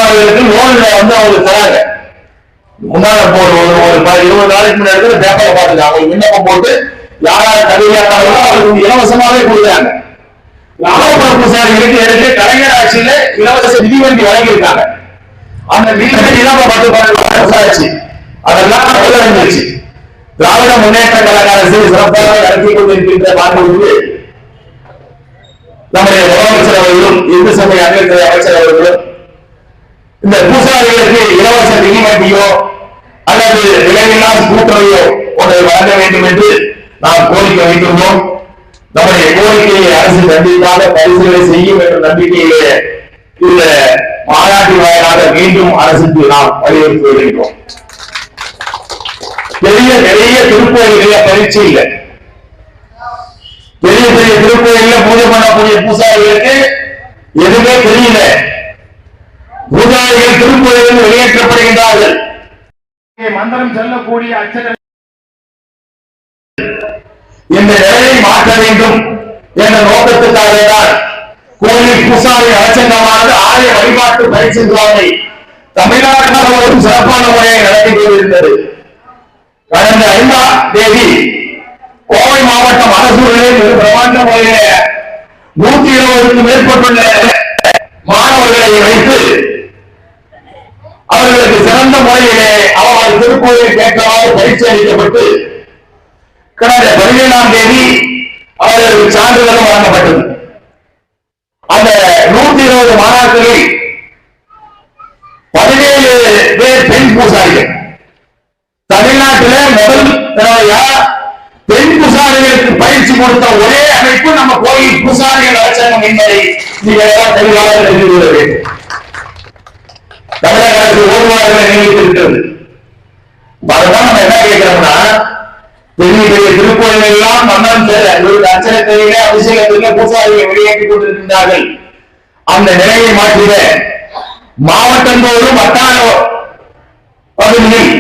மாணவர்களுக்கு லோன்ல அவங்க தராங்க. முன்னால போற ஒரு 20 நாளைக்கு முன்னாடி பேப்பரை பார்த்துங்க, அவங்க விண்ணப்பம் போட்டு யாராவது தகுதியானவர்களோ அவங்களுக்கு இலவசமாவே கொடுக்குறாங்க. கிராமப்புற பூசாரிகளுக்கு எடுத்து கலைஞர் ஆட்சியில இலவச மிதிவண்டி வழங்கியிருக்காங்க. அந்த மிதிவண்டி விசாரிச்சு அதெல்லாம் வெளிவந்துருச்சு. திராவிட முன்னேற்ற கழக அரசு சிறப்பாக நடத்தி கொண்டிருக்கின்ற மாண்புமிகு நம்முடைய முதலமைச்சர் அவர்களும் இந்து சமய அறநிலையத்துறை அமைச்சர் அவர்களும் இந்த பூசாரிகளுக்கு இலவச மிதிவண்டியோ அல்லது விலையில்லா ஸ்கூட்டரையோ ஒன்றை வழங்க வேண்டும் என்று நாம் கோரிக்கை வைத்துள்ளோம். நம்முடைய கோரிக்கையை அரசு கண்டிப்பாக பரிசீலனை செய்யும் என்ற நம்பிக்கையிலே இந்த மாநாட்டின் வாயிலாக மீண்டும் அரசுக்கு நாம் வலியுறுத்தி வருகின்றோம். பெரிய பெரிய திருக்கோயில்கள பயிற்சி இல்லை. பெரிய பெரிய திருக்கோயில பூஜை பண்ணக்கூடிய பூசாரிகளுக்கு எதுவுமே தெரியல. பூஜாரிகள் திருக்கோயிலில் வெளியேற்றப்படுகின்றார்கள். மந்திரம் செல்லக்கூடிய அச்சனை இந்த நிலையை மாற்ற வேண்டும் என்ற நோக்கத்துக்காக தான் கோயில் பூசாரி அரசாங்கமானது ஆலய வழிபாட்டு பயிற்சி முகாமை தமிழ்நாட்டில் சிறப்பான முறையை நடத்தி கொண்டிருந்தது. கடந்த 5ஆம் தேதி கோவை மாவட்டம் அரசூரிலே மிக பிரமாண்ட முறையில 120க்கும் மேற்பட்டுள்ள மாணவர்களை வைத்து அவர்களுக்கு சிறந்த முறையிலே அவர்கள் திருக்கோயில் கேட்கவாறு பயிற்சி அளிக்கப்பட்டு கடந்த 17ஆம் தேதி அவர்களுக்கு சான்றிதழும் வழங்கப்பட்டது. அந்த 120 மாணாக்கரில் 17 பேர் பெண் பூசாரிகள். தமிழ்நாட்டில் முதல் தடவையா பெண் பூசாரிகளுக்கு பயிற்சி கொடுத்த ஒரே அமைப்பு நம்ம கோயில் பூசாரிகள் அரசாங்கம் என்பதை நீங்கள் தெளிவாக தெரிந்து கொள்ள வேண்டும். தமிழக அரசு ஓடுவார்களை நியமித்திருக்கிறது. அதுதான் நம்ம என்ன கேட்கிறோம்னா, பெரிய பெரிய திருக்கோயில்கள் எல்லாம் மன்னன் அச்சனத்தையில அபிஷேகத்திலே பூசாரிகளை வெளியேற்றிக் கொண்டிருக்கின்றார்கள். அந்த நிலையை மாற்றிட மாவட்டந்தோறும் வட்டார பகுதியில்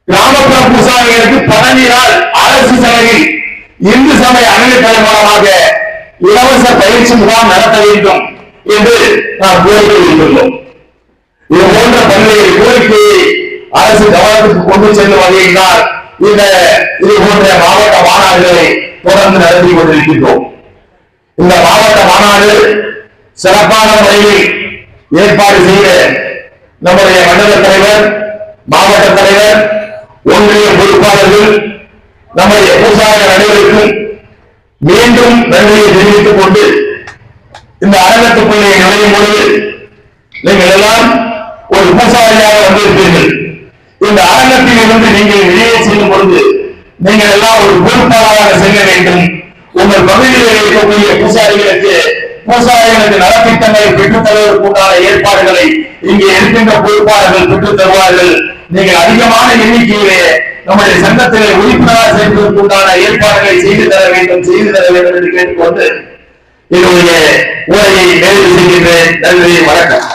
கிராமப்புற பூசாரிகளுக்கு 17 நாள் அரசு செலவில் இந்து சமய அறநிலையத்துறை மூலமாக இலவச பயிற்சி முகாம் நடத்த வேண்டும் என்று நாம் கோரிக்கை வைத்துள்ளோம். இது போன்ற பல்வேறு கோரிக்கையை அரசு கவனத்துக்கு கொண்டு செல்லும் வகையினால் இது போன்ற மாவட்ட மாநாடுகளை தொடர்ந்து நடத்தி கொண்டிருக்கின்றோம். இந்த மாவட்ட மாநாடு சிறப்பான முறையில் ஏற்பாடு செய்த நம்முடைய மண்டல தலைவர், மாவட்ட தலைவர், ஒன்றிய பொறுப்பாளர்கள், நம்முடைய பூசாரிகள் அனைவருக்கும் மீண்டும் நன்றியை தெரிவித்துக் கொண்டு இந்த அரங்கத்துக்குள்ளே நுழையும் பொழுது நீங்கள் எல்லாம் ஒரு பூசாரியாக வந்திருப்பீர்கள். இந்த அரங்கத்தில் இருந்து நீங்கள் வெளியே செல்லும் பொழுது நீங்கள் எல்லாம் ஒரு பொறுப்பாளராக செல்ல வேண்டும். உங்கள் பகுதியில் இருக்கக்கூடிய பூசாரிகளுக்கு நலத்திட்டங்களை பெற்றுத் தருவதற்குண்டான ஏற்பாடுகளை இங்கே இருக்கின்ற பொறுப்பாளர்கள் பெற்றுத் தருவார்கள். நீங்கள் அதிகமான எண்ணிக்கையிலே நம்முடைய சங்கத்திலே உறுப்பினராக சேர்ப்பதற்குண்டான ஏற்பாடுகளை செய்து தர வேண்டும் என்று கேட்டுக்கொண்டு என்னுடைய உரையை நிறைவு செய்கின்றேன். நன்றி, வணக்கம்.